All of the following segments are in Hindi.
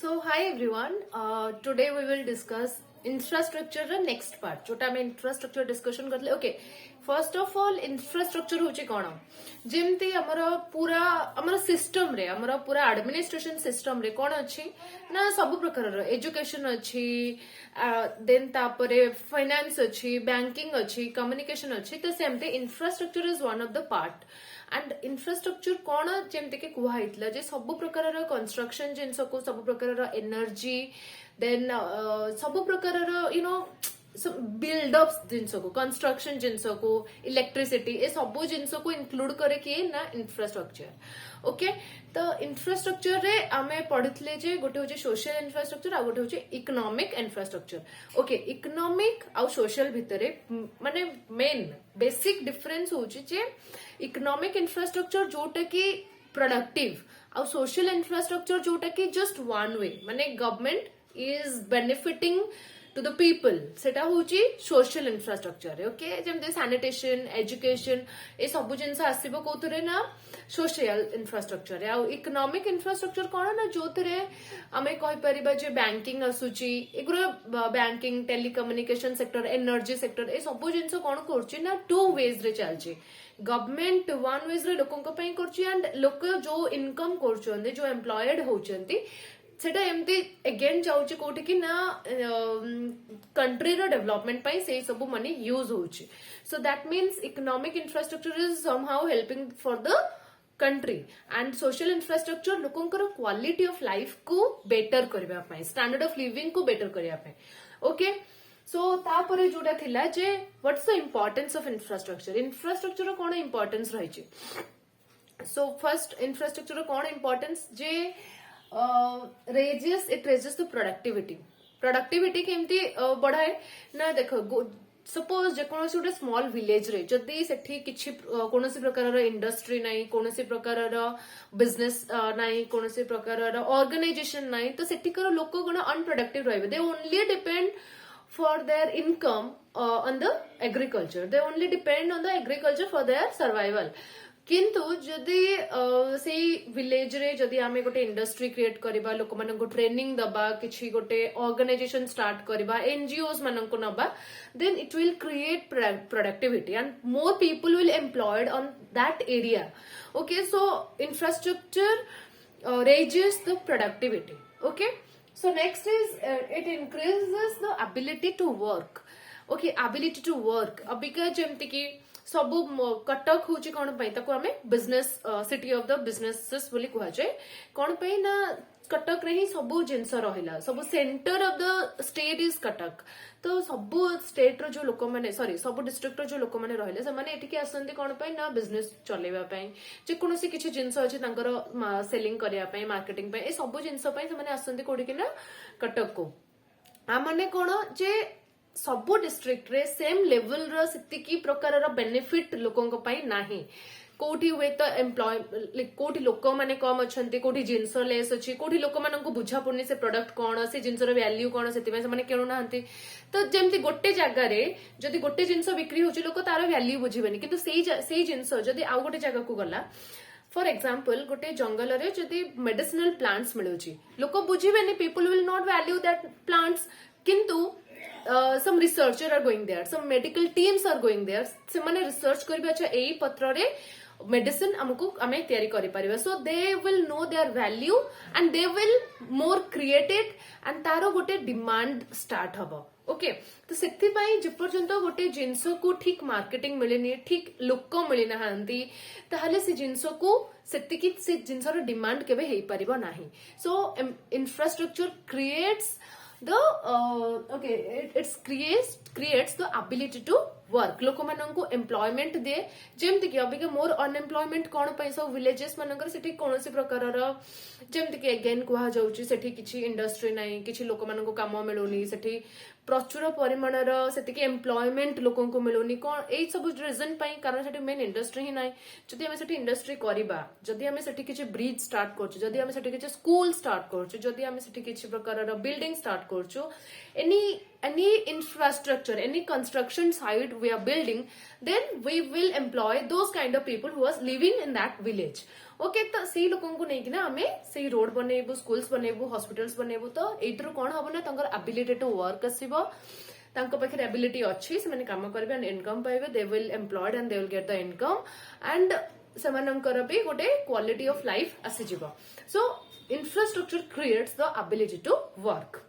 So hi everyone. Today we will discuss infrastructure ର next part जोटा ଆମେ infrastructure discussion करले. Okay, first of all infrastructure होची कोन जेमती हमर पूरा हमर सिस्टम रे हमर पूरा एडमिनिस्ट्रेशन सिस्टम रे कोन अछि ना सब प्रकार रो एजुकेशन अछि देन तापरे फाइनेंस अछि बैंकिंग अछि कम्युनिकेशन अछि तो सेमते infrastructure is one of the part and infrastructure कौन जमती के कुहाइतला जे सब प्रकार कंस्ट्रक्शन जिनस को सब प्रकार एनर्जी देन सब प्रकार यू नो बिल्डअप जिनस को कंस्ट्रक्शन जिनस को इलेक्ट्रिसिटी ए सब जिनस को इंक्लूड करे किए ना इंफ्रास्ट्रक्चर. ओके तो इंफ्रास्ट्रक्चर रे आमे पढ़ितले जे गोटे होचे सोशल इंफ्रास्ट्रक्चर आ गोटे होचे इकोनॉमिक इंफ्रास्ट्रक्चर. ओके इकोनॉमिक आ सोशल भितरे माने मेन बेसिक डिफरेंस होची जे इकोनॉमिक इंफ्रास्ट्रक्चर जोटा कि प्रोडक्टिव आ सोशल इंफ्रास्ट्रक्चर जोटा कि जस्ट वन वे माने government is benefiting to the people सेटा होची सोशल इंफ्रास्ट्रक्चर. ओके जेमते सैनिटेशन एजुकेशन ए सब जिनस आसीबो कोथरे ना सोशल इंफ्रास्ट्रक्चर आ इकोनॉमिक इंफ्रास्ट्रक्चर कोन ना जोथरे आमे कहि परिबा जे बैंकिंग आसुची एगुरा banking telecommunication sector energy sector ए सब जिनस कोन करची ना टू वेज रे चलची. गवर्नमेंट वन वेज रे लोकन पई करची एंड लोक जो इनकम करचोंदे जो एम्प्लॉयड होचंती सेटा एमती अगेन जाउची कोठी कि ना कंट्री रो डेवलपमेंट पई से सब मनी यूज होची. So that means economic infrastructure is somehow helping for the country and social infrastructure लोकंकर क्वालिटी ऑफ लाइफ को बेटर करबा पई स्टैंडर्ड ऑफ लिविंग को बेटर करबा पई. ओके सो तापरे जोटा थिला जे what's the importance of infrastructure. Infrastructure रो कोन इंपोर्टेंस रहिची. सो फर्स्ट इंफ्रास्ट्रक्चर रो कोन इंपोर्टेंस जे it raises the productivity केमती बढ़ाए ना. देखो सपोज जेकोसी गोटे स्मॉल विलेज रे जदि सेठी किछि कोनोसी प्रकार इंडस्ट्री नाही कोनोसी प्रकार बिजनेस नाही कोनोसी प्रकार ऑर्गेनाइजेशन नाही तो सेठिकर लोक कोन अनप्रोडक्टिव रहबे. They only depend for their income on the agriculture. They only depend on the agriculture for their survival. किंतु जदि से विलेज रे जदि आमे गोटे इंडस्ट्री क्रिएट करबा लोक मानन को ट्रेनिंग दबा किछि गोटे ऑर्गेनाइजेशन स्टार्ट करबा एनजीओस मानन को नबा then it will create productivity and more people will employed on that area. Okay so infrastructure raises the productivity. Okay so next is it increases the ability to work. Okay ability to work अबिका जेमति कि सब कटक होची कोन पई ताको हमें business city of the businesses बोली कुहा जाय. कोन पई ना कटक रे ही सब जिंस रहिला sub centre of the state is Cuttack. तो सब स्टेट रो जो लोक माने सॉरी सब डिस्ट्रिक्ट रो जो लोक माने रहिले से माने एठिके आसंती कोन पई ना बिजनेस चलेबा पई जे कोनोसी किछि जिंस अछि तांकर सेलिंग करिया पई मार्केटिंग पई ए सब जिंस पई से माने आसंती कोडी कि ना कटक को. आ माने कोन जे सबु डिस्ट्रिक्ट रे सेम लेवल रो सितिकी प्रकार रो बेनिफिट लोकन को पई नाही. कोठी हुए तो एम्प्लॉय कोठी लोक माने कम अछंती कोठी जिंस लेस अछि कोठी लोक मानन को बुझा पड़नी से प्रोडक्ट कोन से जिंस रो वैल्यू कोन सेति में से माने केनु नाहंती. तो जेमति गोटे जगह रे जदि गोटे जिंस बिक्री होची लोक तार वैल्यू बुझिबेनी किंतु सेही जिंस जदि आ गोटे जगह को गला फॉर एग्जाम्पल गोटे जंगल रे जदि मेडिसिनल प्लांट्स मिलुची लोक बुझिबेनी people will not value that plants. किंतु some researcher are going there some medical teams are going there से माने रिसर्च करबे अच्छा एई पत्र रे मेडिसिन हमको हमें तैयारी करि परिबा. So they will know their value and they will more created and तारो गोटे डिमांड स्टार्ट हबो. ओके तो सेति पई जे पर्यंत गोटे जिंस को ठीक मार्केटिंग मिलेनी ठीक लोक मिलिना हांती ताहले से जिंस को सेति कि से जिंस रो डिमांड केबे हेई परिबो नाही. So infrastructure creates the it creates the ability to work लोक माननको एम्प्लॉयमेंट दे जेमति कि अबिके मोर अनएम्प्लॉयमेंट कोन पई सब विलेजेस मानकर सेठी कोनोसी प्रकार रो जेमति कि अगेन कुहा जाउची सेठी किछि इंडस्ट्री नाही किछि लोक मानको काम मिलुनी सेठी प्रचुर परिमाण रो सेति कि एम्प्लॉयमेंट लोकन को मिलुनी कोन एई सब रीजन पई कारण सेठी मेन इंडस्ट्री ही नाही. जदि हमें सेठी इंडस्ट्री करिबा जदि हमें सेठी किछि ब्रिज स्टार्ट करछु जदि हमें सेठी किछि स्कूल स्टार्ट करछु जदि हमें सेठी किछि प्रकार रो बिल्डिंग स्टार्ट करछु any any infrastructure, any construction site we are building, then we will employ those kind of people who are living in that village. Okay तो से लोक को नहीं ना आमे से रोड बनैबू, स्कूल्स बनैबू, हॉस्पिटल्स बनैबू, तो एथरो कोन हबो ना तंगर एबिलिटी टू वर्क आसीबो, तांको पाखे एबिलिटी अच्छी से माने काम करबे एंड इनकम पाइबे, they will employed and they will get the income and सेमानंकर भी गोटे क्वालिटी ऑफ लाइफ आसी जिवो. So infrastructure creates the ability to work.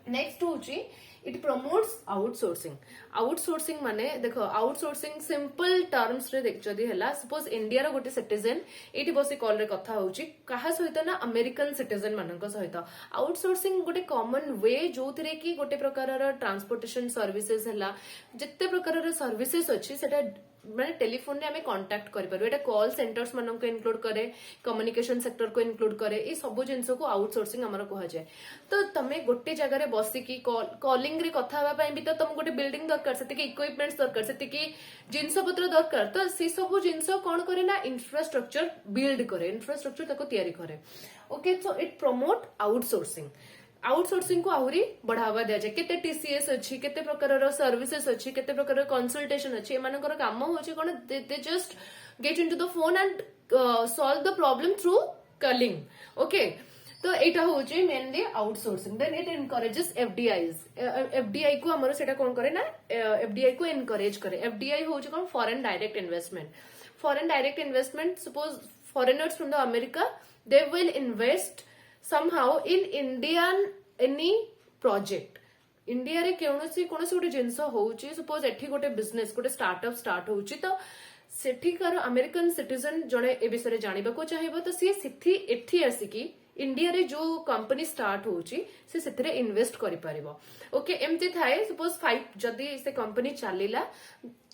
Next होची इट प्रमोट्स आउटसोर्सिंग. आउटसोर्सिंग माने देखो आउटसोर्सिंग सिंपल टर्म्स रे देख जदी हला, सपोज इंडिया रो गोटे सिटीजन एटी बसी कॉल रे कथा होची काहा सहित ना अमेरिकन सिटीजन मानक सहित. आउटसोर्सिंग गोटे कॉमन वे जोथिरे कि गोटे प्रकार रो ट्रांसपोर्टेशन सर्विसेज हला, जत्ते प्रकार रो सर्विसेज अछि सेटा माने टेलीफोन रे हमें कांटेक्ट करि परबे. एटा कॉल सेंटर्स मानन को इंक्लूड करे, कम्युनिकेशन सेक्टर को इंक्लूड करे, ए सब जिंस को आउटसोर्सिंग हमर कहा जाय. तो तमे गोटे जगह रे बसी की कॉलिंग रे कथा हवा पई भी तो तुम गोटे बिल्डिंग दरकार, सेति की इक्विपमेंट्स दरकार, सेति की जिंस पत्र दरकार. तो से सब जिंस कोन करे ना इंफ्रास्ट्रक्चर बिल्ड करे, इंफ्रास्ट्रक्चर ताको तयारी करे. Okay so it promote outsourcing. Outsourcing को आहुरी बढ़ावा दिया जाए. केते टीसीएस अछि, केते प्रकार सर्विसेस अछि, केते प्रकार कंसल्टेशन अछि, एमानकर काम होछि कोन they just get into the phone and solve the problem through calling. Okay तो एटा होछि mainly outsourcing. Then it encourages FDIs. FDI को हमर सेटा कोन करे ना, एफडीआई को एनकरेज करे. एफडीआई होछि कोन foreign direct investment. Foreign direct investment suppose foreigners from the America they will invest somehow in Indian any project. India रे कोनोसी गोटे जिनस होउची, सपोज एठी गोटे बिजनेस गोटे स्टार्टअप स्टार्ट होउची, तो सेठीकार अमेरिकन सिटीजन जणे ए विषय जानिबा को चाहिबो, तो सी सिथि एठी आसिकी इंडिया रे जो कंपनी स्टार्ट होउची से सेथरे इन्वेस्ट करि परिबो. ओके एमती थाए सपोज 5 जदी से कंपनी चलिला,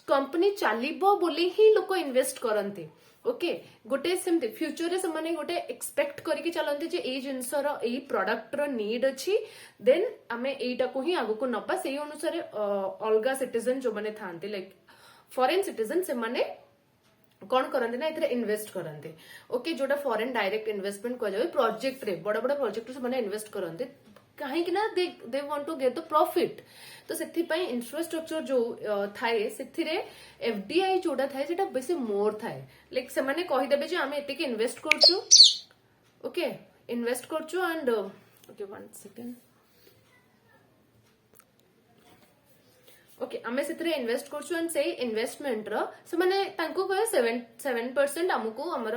कंपनी चलिबो बोली ही लोक इन्वेस्ट करंती. ओके गोटे सेमती फ्यूचर रे समाने गोटे एक्सपेक्ट करके चलते जे ए जिनसर ए प्रोडक्ट रो नीड अछि, देन आमे एटा को ही आगु को नपा. सेही अनुसार अलगा सिटीजन जो माने थांती लाइक फॉरेन सिटीजन से माने कौन करते ना इतरे इन्वेस्ट करते. ओके जोटा फॉरेन डायरेक्ट इन्वेस्टमेंट कह जाए प्रोजेक्ट रे बड़ा बड़ा प्रोजेक्ट से माने इन्वेस्ट करते कहीं ना they want to get the profit. तो सेथि पई इंफ्रास्ट्रक्चर जो थाए सेथिरे एफडीआई जोडा थाए सेटा बेसी मोर थाए. लाइक से माने कहि देबे जे आमे एतिके इन्वेस्ट करछु. ओके इन्वेस्ट करछु एंड ओके 1 सेकंड. ओके आमे सेथिरे इन्वेस्ट करछु एंड से इन्वेस्टमेंट रो से माने तांको कहे 7% हमको हमर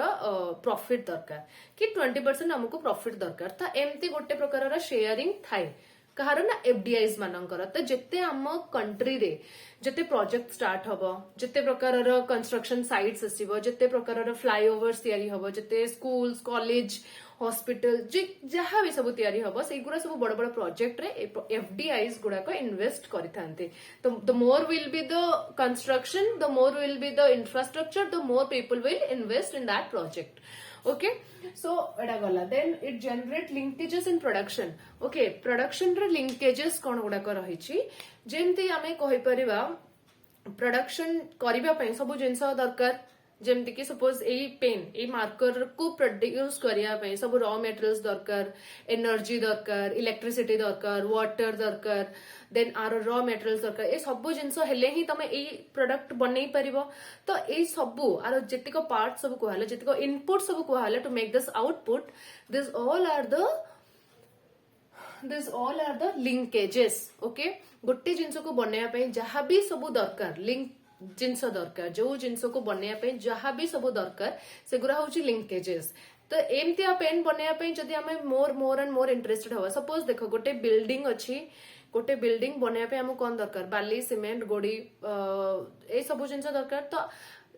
प्रॉफिट दरकार कि 20% हमको प्रॉफिट दरकार. त एमती गोटे प्रकार रो शेयरिंग थाए कहार ना एफडीआईज मानकर. तो जिते आम कंट्री रे जिते प्रोजेक्ट स्टार्ट हबो, जिते प्रकार कंस्ट्रक्शन साइट्स आसीबो, जिते प्रकार फ्लाईओवर्स तयारी हबो, जिते स्कूल्स कॉलेज हॉस्पिटल जहाँ भी सब तयारी हबो, से गुरा सब बड़ बड़ प्रोजेक्ट रे एफडीआईज गुड़ा को इन्वेस्ट करथांते. तो the more will be the construction, the more will be the infrastructure, the more people will invest in that project. Okay so एडा गला. Then it generate linkages in production. Okay production रे लिंकेजेस कोन गुडा को रहिछि, जेमती आमे कहि परिबा प्रोडक्शन करिबा पई सब जिंस दरकार. जेमती कि सपोज ए पेन ए मार्कर को प्रोड्यूस करिया पई सब रॉ मटेरियल्स दरकार, एनर्जी दरकार, इलेक्ट्रिसिटी दरकार, वाटर दरकार, देन आर रॉ मटेरियल्स दरकार. ए सब जिंस हेले ही तमे ए प्रोडक्ट बनै परिबो. तो ए सब आर जेतिक पार्ट सब कहले, जेतिक इनपुट सब कहले to make this output, this all are the linkages. Okay गोटे जिंस को बनैया पई जहां भी सब दरकार लिंक जिनस दरकार, जो जिनस को बनैया पई जहां भी सब दरकार से गुरा होची लिंकेजेस. तो एमती पेन बनैया पई जदी हमें मोर एंड मोर इंटरेस्टेड हो, सपोज देखो गोटे बिल्डिंग अछि, गोटे बिल्डिंग बनैया पई हमको कोन दरकार, बाली सीमेंट गोड़ी ए सब जिनस दरकार. तो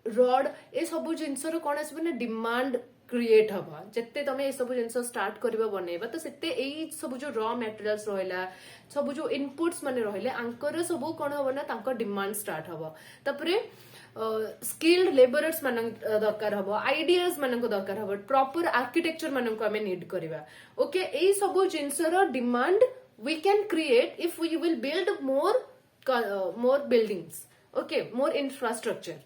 रॉड ए सब जिनस रो कोन आसबे ना डिमांड क्रिएट हबा. जत्ते तमे ए सब जिनस स्टार्ट करबा बनैबा तो सेते ए सब जो रॉ मटेरियल्स रहला, सब जो इनपुट्स माने रहले आंकर सब कोन हबो ना तांको डिमांड स्टार्ट हबो. तापरे स्किल्ड लेबरर्स मान दरकार हबो, आइडियाज मानक दरकार हबो, प्रॉपर आर्किटेक्चर मानक हमें नीड करबा. ओके ए सब जिनस रो demand we can create if we will build more buildings. Okay, more infrastructure.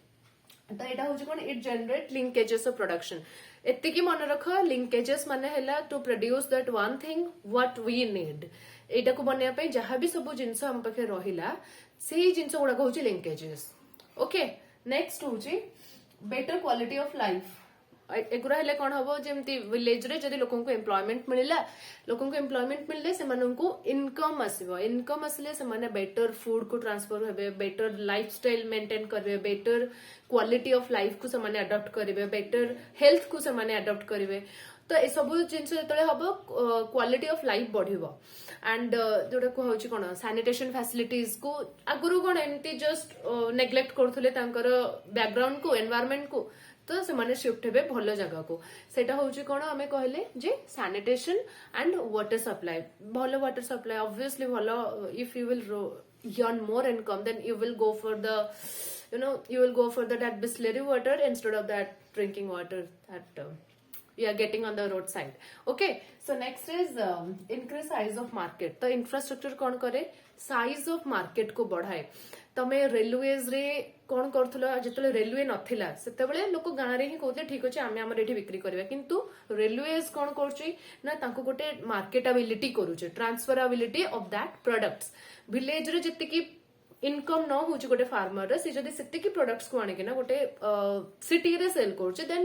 तो एटा होची कोन it generate linkages of production. एत्ते की मन रख लिंकेजेस माने हैला to produce that one thing what we need. एटा को बनया पे जहां भी सब जिंस हम पाखे रहिला सेही जिंस गुडा होची लिंकेजेस ओके नेक्स्ट होची बेटर क्वालिटी ऑफ लाइफ एगुरा हेले कौन हम जमी विलेज रे जदि लोक एम्प्लॉयमेंट मिलला लोक एम्प्लॉयमेंट मिलले से इनकम आसो इनकम आसले से बेटर फूड को ट्रांसफर हेबे बेटर लाइफस्टाइल मेंटेन करबे बेटर क्वालिटी ऑफ लाइफ को से अडॉप्ट करेंगे बेटर हेल्थ को से अडॉप्ट करेंगे तो ये सब जिन हम क्वालिटी ऑफ लाइफ बढ़िबो एंड जोटा कहूँ कौन सैनिटेशन फैसिलिटीज को आगुरी कौन एमती जस्ट नेग्लेक्ट करथुले तांकर बैकग्राउंड को एनवायरनमेंट को तो से शिफ्ट हेबे भल जगह को सेटा होची कौन आमे कहले जे सैनिटेशन एंड वाटर सप्लाई भल वाटर सप्लाई ऑब्वियसली भल if you will earn more income then you will go for the you will go for that Bisleri water instead of that drinking water that you are getting on the roadside okay so next is increase size of market तो infrastructure कौन करे size of market को बढ़ाए तमे रेलवेज रे कौन करथुला जेतले रेलवे नथिला सेतेबेले लोक गाँ रे ही कहते ठीक अच्छे आमे हमर एठी बिक्री करबा किंतु रेलवेज कौन करछि ना तांको गोटे मार्केटेबिलिटी करूचे transferability of that products village रे जति की इनकम न होची गोटे फार्मर रे से जदी सेति की प्रोडक्ट्स को आने के ना गोटे सिटी रे सेल करछे देन